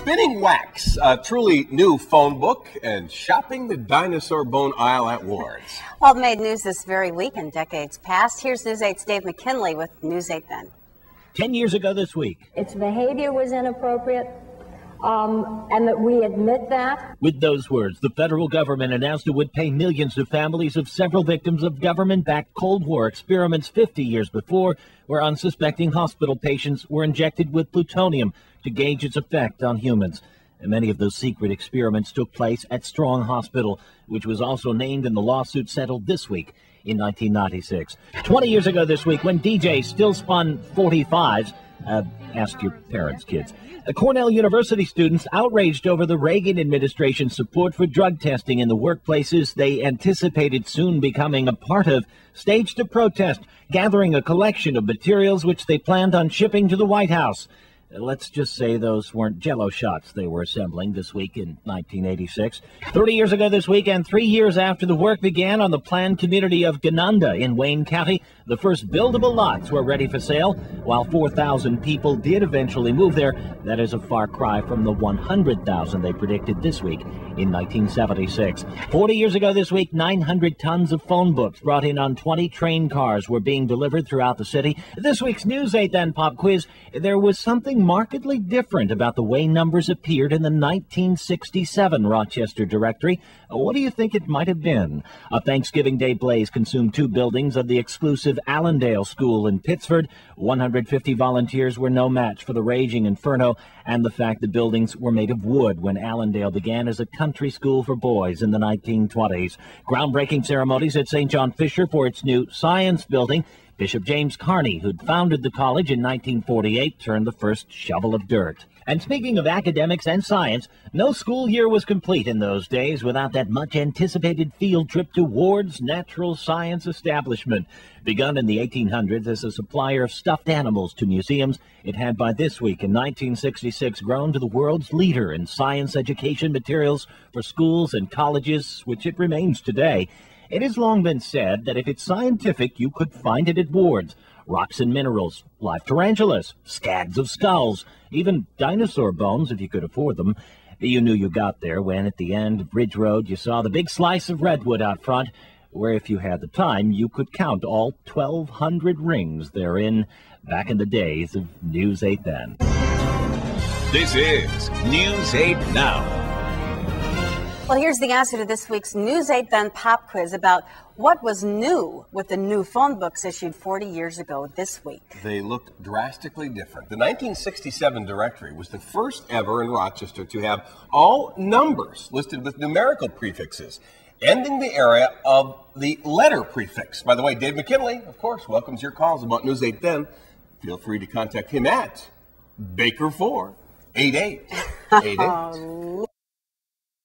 spinning wax, a truly new phone book, and shopping the dinosaur bone aisle at Ward's. Well, it made news this very week and decades past. Here's News 8's Dave McKinley with News 8 Then. 10 years ago this week. Its behavior was inappropriate, and that we admit that. With those words, the federal government announced it would pay millions to families of several victims of government-backed Cold War experiments 50 years before, where unsuspecting hospital patients were injected with plutonium to gauge its effect on humans. And many of those secret experiments took place at Strong Hospital, which was also named in the lawsuit settled this week in 1996. 20 years ago this week, when DJs still spun 45s, ask your parents, kids. Cornell University students outraged over the Reagan administration's support for drug testing in the workplaces they anticipated soon becoming a part of, staged a protest, gathering a collection of materials which they planned on shipping to the White House. Let's just say those weren't Jell-O shots they were assembling this week in 1986. 30 years ago this week, and 3 years after the work began on the planned community of Ganunda in Wayne County, the first buildable lots were ready for sale. While 4,000 people did eventually move there, that is a far cry from the 100,000 they predicted this week in 1976. 40 years ago this week, 900 tons of phone books brought in on 20 train cars were being delivered throughout the city. This week's News 8 Then Pop Quiz, there was something markedly different about the way numbers appeared in the 1967 Rochester directory. What do you think it might have been? A Thanksgiving Day blaze consumed 2 buildings of the exclusive Allendale School in Pittsford. 150 volunteers were no match for the raging inferno and the fact the buildings were made of wood when Allendale began as a country school for boys in the 1920s. Groundbreaking ceremonies at St. John Fisher for its new science building. Bishop James Carney, who'd founded the college in 1948, turned the first shovel of dirt. And speaking of academics and science, no school year was complete in those days without that much-anticipated field trip to Ward's Natural Science Establishment. Begun in the 1800s as a supplier of stuffed animals to museums, it had by this week in 1966 grown to the world's leader in science education materials for schools and colleges, which it remains today. It has long been said that if it's scientific, you could find it at Ward's. Rocks and minerals, live tarantulas, scads of skulls, even dinosaur bones if you could afford them. You knew you got there when, at the end of Ridge Road, you saw the big slice of redwood out front, where if you had the time, you could count all 1,200 rings therein, back in the days of News 8 Then. This is News 8 Now. Well, here's the answer to this week's News 8 Then Pop Quiz about what was new with the new phone books issued 40 years ago this week. They looked drastically different. The 1967 directory was the first ever in Rochester to have all numbers listed with numerical prefixes, ending the era of the letter prefix. By the way, Dave McKinley, of course, welcomes your calls about News 8 Then. Feel free to contact him at Baker 48888.